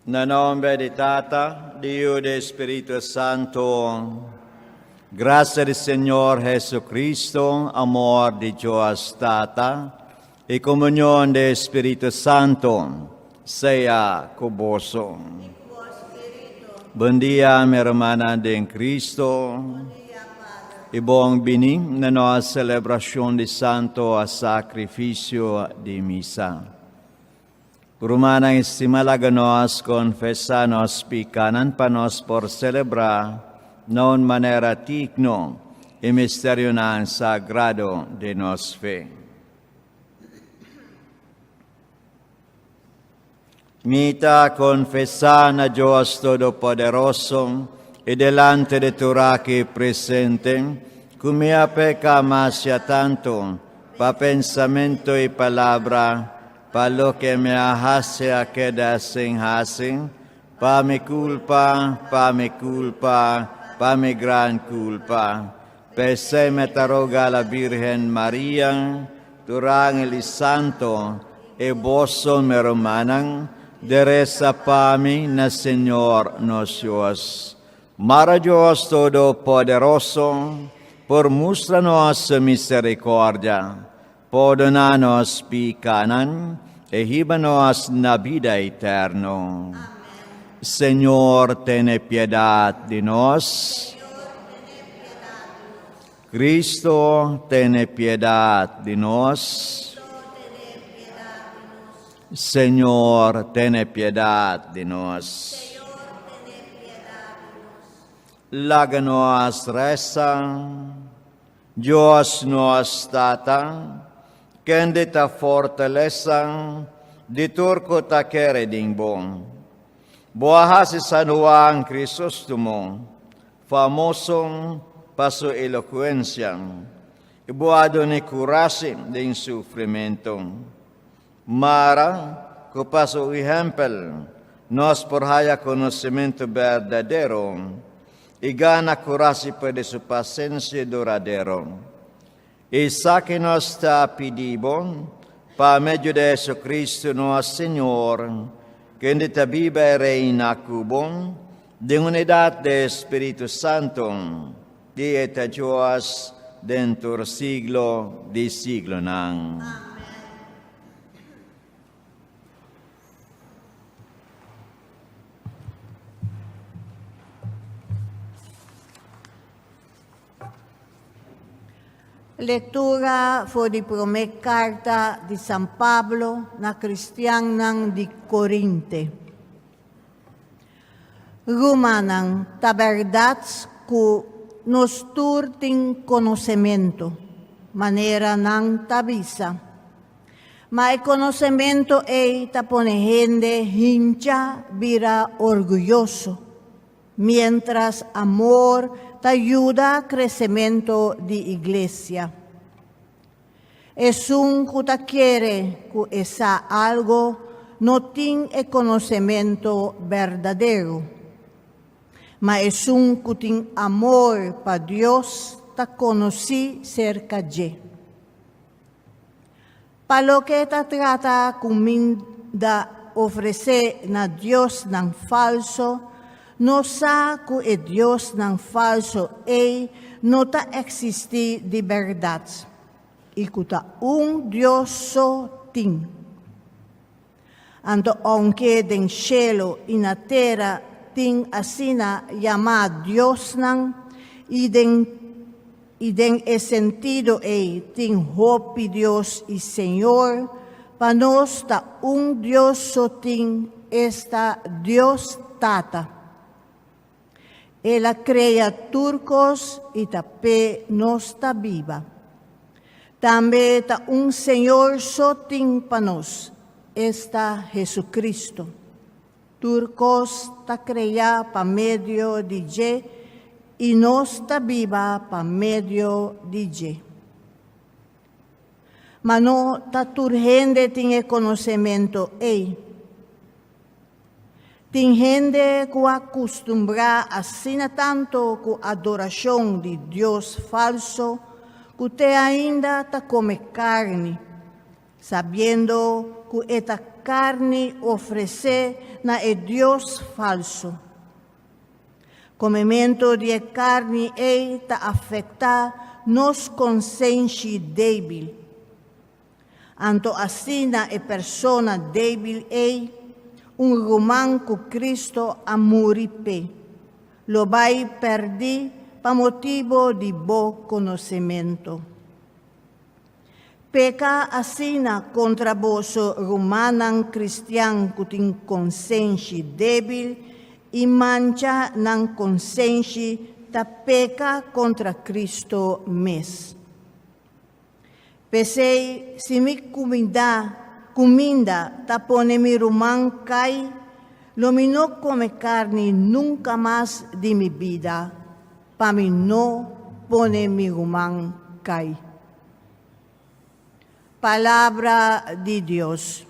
Na nome di Tata, Dio e del Spirito Santo, gracia del Señor Jesucristo, amor de Dios Tata, y comunión del Espíritu Santo, sea con vos. Buen día, mi hermana en Cristo, y buen vinim na nossa celebração de Santo Sacrifício de Misa. Rumana estimalaga nós confessar nos picanan pa nós por celebrar non manera digno e misterio nan sagrado de nos fe. Mita confessar na Dios Todopoderoso e delante de tu aquí presente, cumia peca masia tanto, pa pensamento e palabra, pa lo que me hace a quedar sin hacer, pa mi culpa, pa mi gran culpa. Pese me taroga la Virgen María, durang el Santo, e boso me romanan, deresa pa mi na Señor nos Dios. Mara Dios Todopoderoso, por mostrarnos misericordia, perdona-nos picanan, e riba-nos na vida eterna. Senhor, tenha piedade de nós. Cristo, tenha piedade de nós. Senhor, tenha piedade de nós. Laga-nos reza, Deus nos Tata, quem ta fortaleza de turco ta quere ding bom. Boa si San Juan Crisóstomo, famoso pa su eloquência, e boa doni curasi de sofrimento. Mara, que pa su exemplo, nos porhaya conhecimento verdadeiro, e gana curasi pa de su paciência duradeiro. E sa que nós está pedindo, para meio de Jesus Cristo, nosso Senhor, que ainda vive e reina cubo, de unidade do Espírito Santo, de eta Deus, dentro do siglo de siglo nang. Lettura fu di prima carta di San Pablo na Cristianang di Corinte. Rumanang taberdats ku nos turting conocimiento, manera nang tabisa. Ma el conocimiento ei taponehende hincha vira orgulloso, mientras amor te ayuda a crecimiento de iglesia. Es un que quiere que esa algo no tiene conocimiento verdadero, mas es un que tiene amor para Dios, te conocí cerca de. Para lo que te trata comida ofrecer a Dios nan falso, no sa que Dios nan falso e no ta existi de verdade. E que ta Dios so tin. Anto aunque den cielo e na terra tin asina llama Dios nan e den e sentido e tin hopi Dios e Senhor, pa nos ta Dios so tin esta Dios Tata. Ela crea turcos e tapé nos ta viva. Também ta Senhor sotin panos, esta Jesucristo. Turcos ta crea pa medio de je e nos ta viva pa medio de je. Mano ta turgende tinha conhecimento Tem gente que acostumbra assim tanto com a adoração de Deus falso, que te ainda te come carne, sabendo que esta carne ofrece na Dios falso. Comimento de carne ta afecta nos consciência débil. Anto asina persona débil rumang ku Cristo amuripe. Lo vai perdi pa motivo di bo conhecimento. Peca asina contra vosso rumanang cristian kuting consciência débil e mancha ng consciência ta peca contra Cristo mes. Pesei si mi kuminda tapone mi rumang kay, lumino come carne nunca más di mi vida, pa mi no pone mi rumang kay. Palabra de Dios.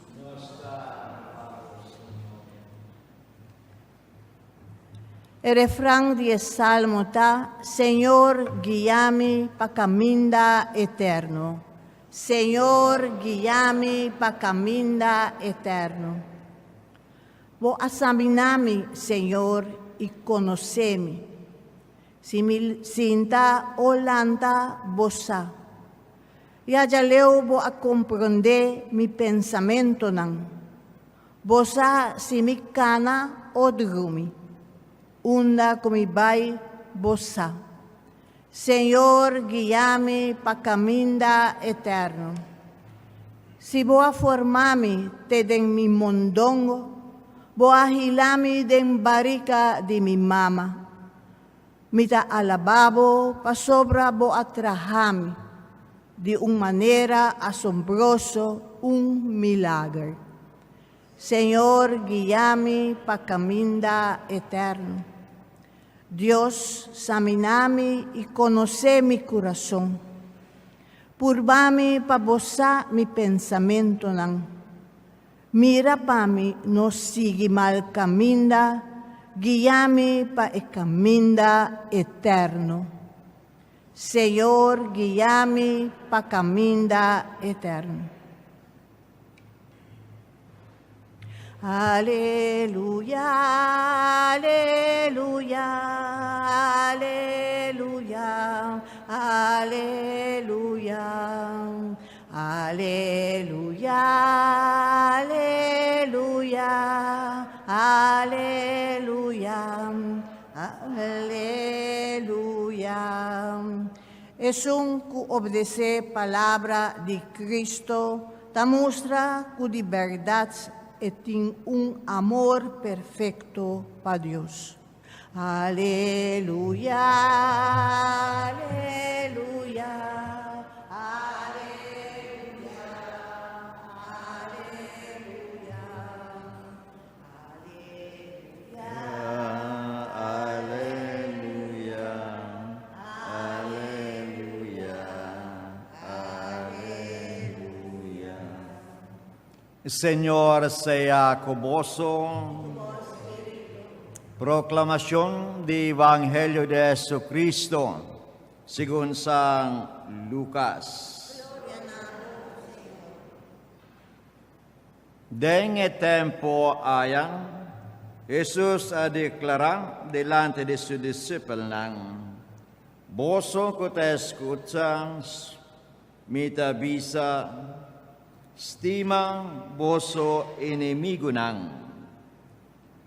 El refrán de Salmo ta, Señor, guíame pa caminda eterno. Señor, guíame pa caminda eterno. Vos examiname, Señor, y conoceme. Si mi sinta o lanta bosa. Ya leo vo a comprender mi pensamento nan. Bosa si mi cana o drumi. Unda como vai bosa. Señor, guíame pa caminda eterno. Si voa formami te den mi mondongo, voa hilami den barrica de mi mama. Mita alababo pa sobra voa trahami de manera asombroso un milagre. Señor, guíame pa caminda eterno. Dios, examiname y conoce mi corazón. Purbame pa bosa mi pensamiento nan. Mira pa mi no sigue mal caminda, guíame pa e caminda eterno. Señor, guíame pa caminda eterno. Aleluya, aleluya, aleluya, aleluya, aleluya, aleluya, aleluya, aleluya. Es un que obedece palabra de Cristo, te muestra que de verdad tiene un amor perfecto para Dios. Aleluya, aleluya, aleluya, aleluya, Aleluya, aleluya, aleluya. Señor sea con vosotros. Proclamación del Evangelio de Jesucristo según San Lucas. En el tiempo allá, Jesús ha declarado delante de sus discípulos: vosotros que te escucháis, mita bisa, estima vosso enemigo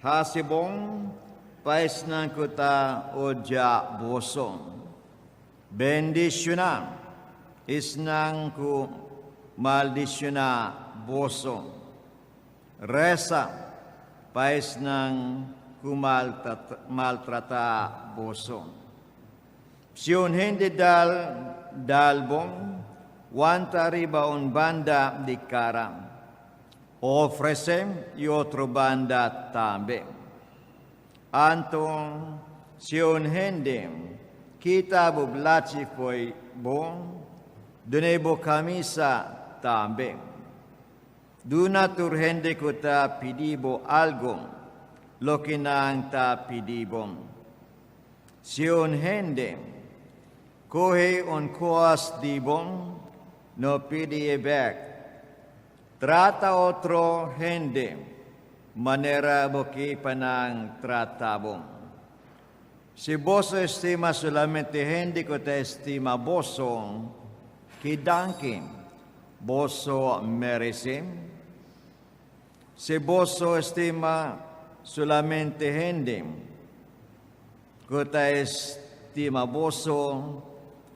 hasibong pais nang kuta oja boso. Bendiciona isnang ku maldiciona boso. Resa pais nang ku maltrata boso. Siun hindi dalbong wanta riba un banda di karam. Ofrece y otro banda también. Anton, si un gente kita bublachi foi bon, dunebo camisa también. Duna turhende kuta pidibo algo, lo que nang ta pidibo. Si un gente coge un coas di bon, no pidi back. trata otro hindi, manera boki panang tratabo. Si boso estima solamente hindi ko te estima boso, kidanki, boso meresim. Si boso estima solamente hindi ko te estima boso,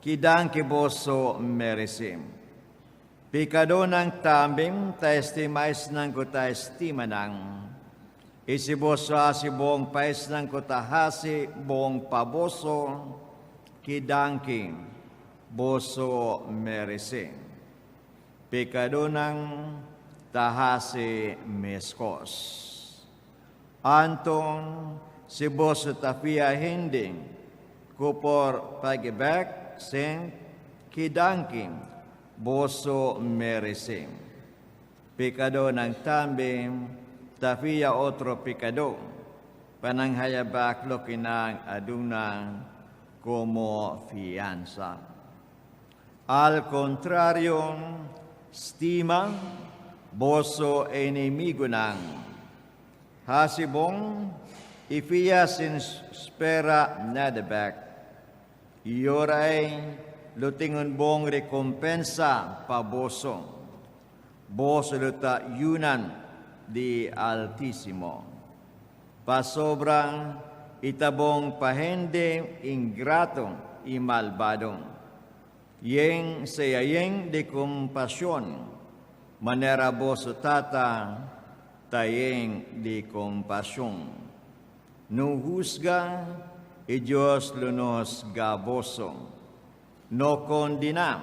kidanki boso meresim. Pikado ng tambing, ta estimais ng kuta estima ng. Isiboso si buong pais ng kuta hasi buong paboso, kidangki, boso merisi. Pikado ng tahasi meskos. Anton, si boso tapia hindi, kupor pagibek, sing, kidangki, boso meresim. Pikado ng tambing, tafiya otro pikado, pananghayabak lo kinang adunang como fianza. Al contrario, stima, boso enemigo ng hasibong, ifia sin spera nadabak, iyoray, lutingon bong rekompensa paboso. Boso luta yunan di Altísimo. Pasobrang itabong pahende ingrato y malvado. Yeng sayayeng de kompasyon. Manera boso tata tayeng di kompasyon. No husga y Diyos lunos gaboso. No condina,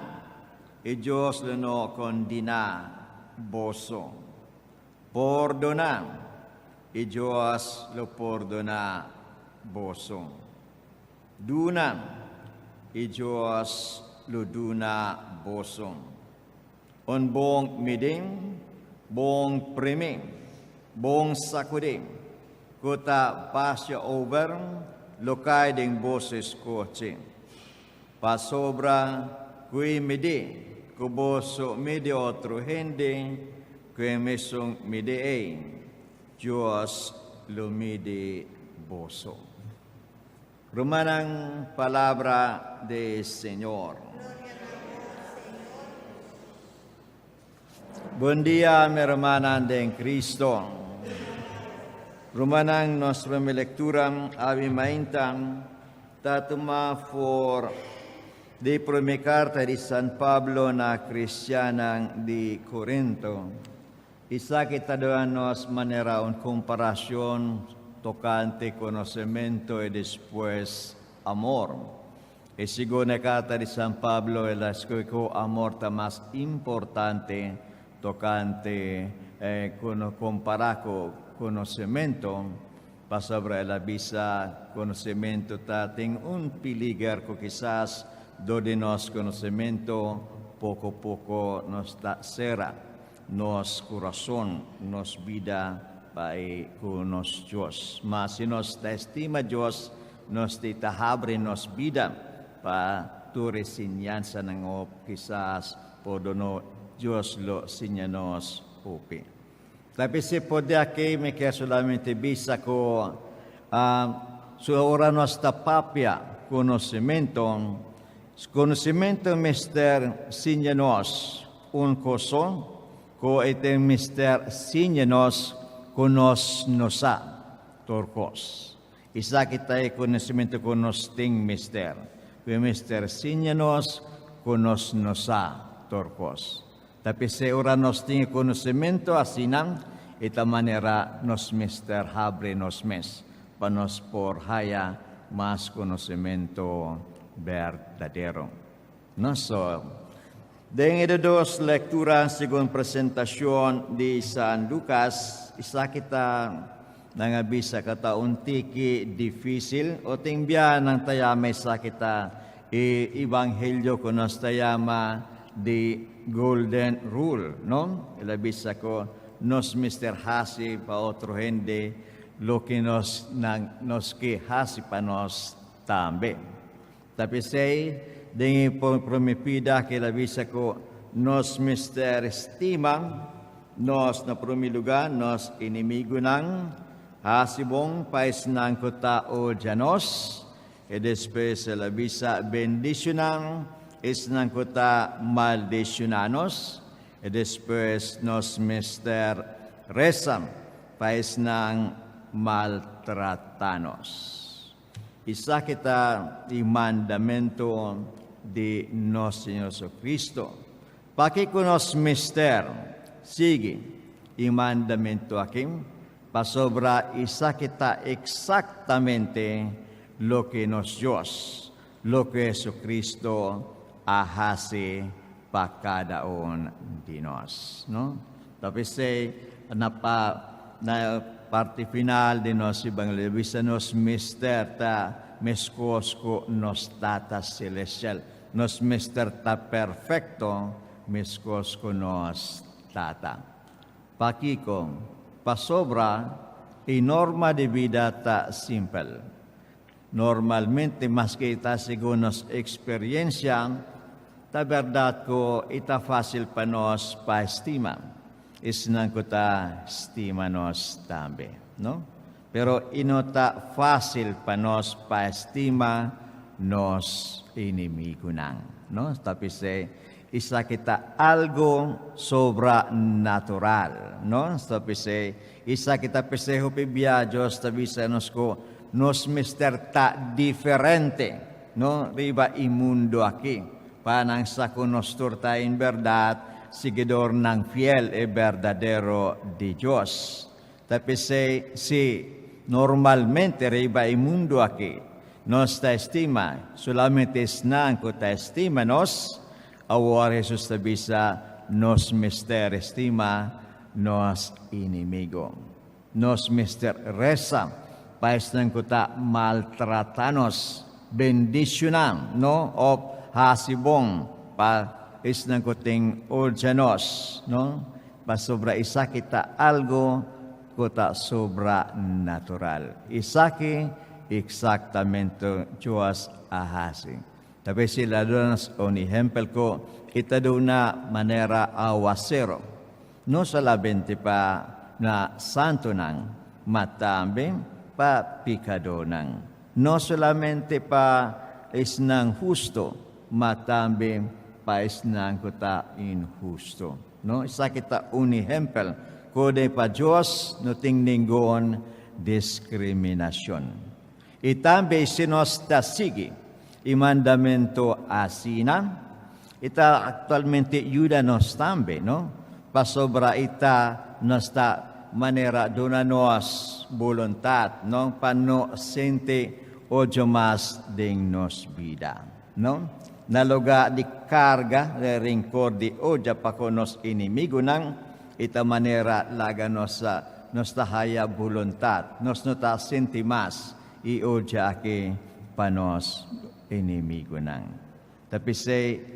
e Diyos no condina boso. Pordona, e Diyos lo pordona boso. Duna, e Diyos lo duna boso. On buong miding, buong priming, buong sakudim, kuta pasya over, lokay ding boses koche. Pasobra kui midi, kuboso midi otro hindi, kui mesong midi ay, Diyos lumidi boso. Rumanang palabra de Señor. Buen día, mi hermana en Cristo. Rumanang nostra lectura abi maintam, tatuma for di prima carta di San Pablo na Kristiyanang di Corinto. Isa kita doon nos manera un comparación tocante conocimiento y después amor. E segunda carta di San Pablo es la amor más importante tocante comparado conocimiento pa sobre la visa conocimiento tating un piligar ko quizás do de nos conocimiento poco nos sera nos corazón nos vida pai kunos Dios mas si nos estima Dios nos titahabre nos vida pa tu resinyansa ng quizás podono Dios lo sinyanos upi. Tapi se pode aqui me quer solamente bisa ko su ora nostra papia conocimiento mister sinyanos un coso ko ite mister sinyanos konos nosa torkos. Isa kita conocimiento konos ting mister. Kung mister sinyanos konos nosa torkos. Tapi se ora nos ting conocimiento asinam ita manera nos mister habre nos mes panos por haya mas conocimiento verdadero. No so, den dos lectura según presentación di San Lucas, isa kita nangabisa kata untiki difícil o tingbya ng tayama isa kita ebanghelyo ko nos tayama di golden rule, no? Ilabisa ko nos Mr. Hasi pa otro hindi lo que nos que hasi pa nos tambe. Tapi say dingi po promipida que labisa ko nos Mr. Estima nos na prumilugan, nos inimigo ng hasibong pais ng kutao janos, e después la visa bendicionang is ng kuta maldicionanos, e después nos mister resam pais ng maltratanos. Isa kita imandamento di nos Señor Jesucristo. Pakikunos mister, sige, imandamento aking, pasobra isa kita exactamente lo que nos Dios, lo que Jesucristo ahasi pakadaon dinos. No? Tapos na parte final de nos Evangelista nos mister ta mescosko nos tata celestial. Nos mister ta perfecto, mescosko nos tata. Pakiko, pasobra, y norma de vida ta simple. Normalmente, mas kita según nos experiencia, ta verdad ko ita fácil pa nos pa-estima. Isnang ko ta estima nos tambe, no? Pero inota fácil pa nos pa-estima nos inimigo nang, no? Tapi isa kita algo sobrenatural, no? Tapi isa kita peseho pibiajos, tapi nos ko nos mister ta diferente, no? Riba imundo aquí, panang sa nos turta in verdad, seguidor ng fiel e verdadero de Dios. Tapi si normalmente riba imundo aquí, nos ta estima, solamente esnan ko ta estima nos, awar Jesus tabisa, nos mister estima, nos inimigo. Nos mister resa, pais nang ko ta maltratanos, bendicionam, no? O hasibong, isnang kuting orjanos, no? Pasobra isa kita algo kota sobra natural. Isaki exactamente Diyos ahasi. Tapi sila doon on ejemplo ko, ita doon na manera awasero. No solamente pa na santo nang matambe pa pikado nang. No solamente pa isnang husto matambe pais ng kuta inhusto. No? Isa kita unihempel, kode pa Diyos no tingninggoon diskriminasyon. Itambe sinos tasigi, imandamento asina, ita actualmente yuda nos tambe, no? Pasobra ita nos ta manera donanos voluntad, no? Pano sente ojo mas ding nos vida, no? Naloga di karga, ringkor di oja pa nos inimigo nang ita manera laga nos tahaya voluntad, nos nota sentimas, i oja aki panos inimigo nang. Tapi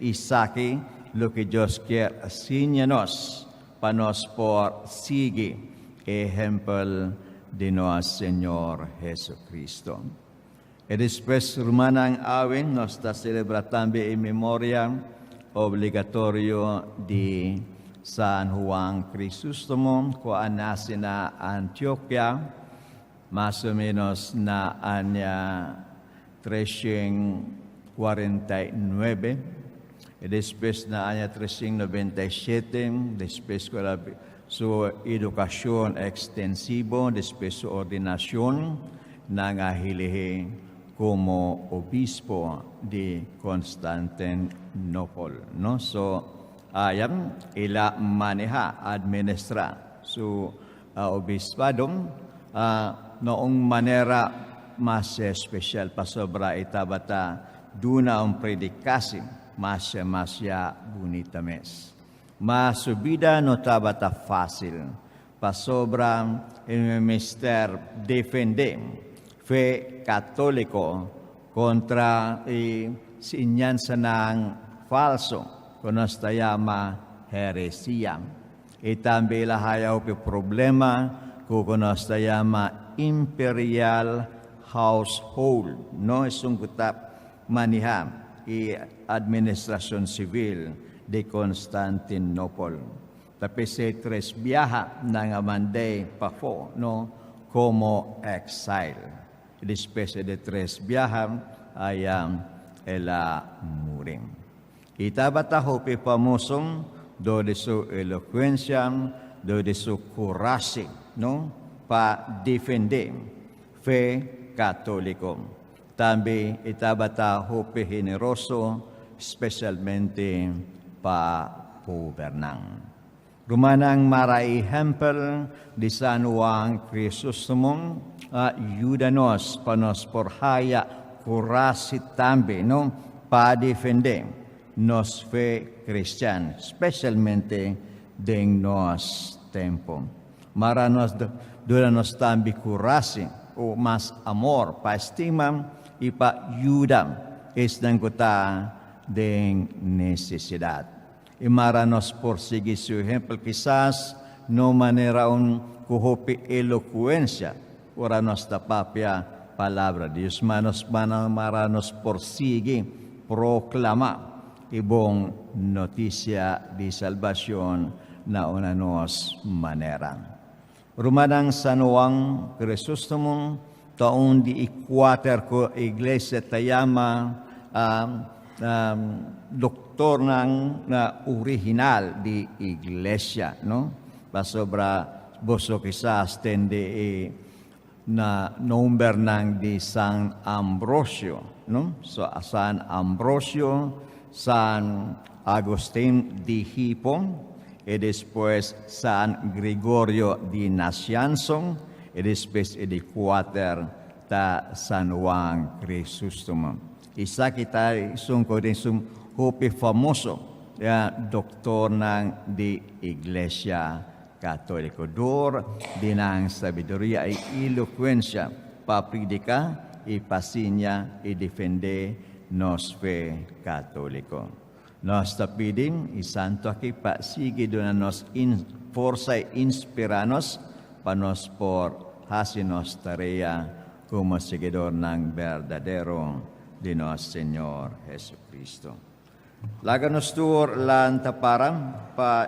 isaki, lo que Dios quiere enseñarnos, panos por sigue, ejemplo de nuestro Señor Jesucristo. E después rumanang awin, nos ta celebratambi in memoria obligatorio di San Juan Crisostomo, kuan nasi na Antioquia, más o menos na anya 349, e después na anya 397, después ko su edukasyon extensivo, después su ordinasyon, nangahilihi como obispo de Constantinopol, no? So ayam ila maneha administra su obispadom noong manera mas special pasobra itabata duna ang Predicashi masya bonita mes. Masubida no tabata fácil pasobra en mister defende fe katoliko kontra sinyansa ng falso konostayama heresia. Itambe lahayaw pe problema kukonostayama imperial household, no? Isungkutap maniham i administrasyon civil de Constantinople. Tapi se tres viaja nang amande pa fo, no, como exile. Ed specie de tres viaja ayam ela murim. Itabata hopi pamusong do de su eloquencia, do de su curasi, no, pa defender fe katoliko. Tambi itabata hopi generoso, specialmente pa gobernang. Rumanang marai hempel di San Juan Crisostomong yudanos panos porhaya kurasi tambi no pa defender nos fe Christian, specialmente den nos tempo. Maranos duranos tambi kurasi o mas amor pa estima y pa yudam es nangkota den necesidad. Imaranos por seguir su ejemplo, quizás no manera un kuhopi elocuencia, ora nos tapapia palabra de Dios, maranos por seguir proclama ibong noticia de salvación na una nos manera. Rumadang San Juan Crisostomong taon di ikwater ko iglesia tayama doktor ng na original di iglesia, no? Pasobra boso quizás tende na number ng di San Ambrosio, no? So San Ambrosio, San Agustín di Hipon, e después San Gregorio di Naciansong, e después di Quater ta San Juan Crisostomong. Isa kita sungko din hopi famoso doktor ng di Iglesia Katoliko. Dor dinang sabiduria ay eloquencia pa predica y pasinya y defende nos fe Katoliko. Nos tapidin isanto aki pa sige doon nos forza inspiranos panos por hasinos tarea como seguidor ng verdadero de nuestro Señor Jesucristo. Laganos tur lan taparam pa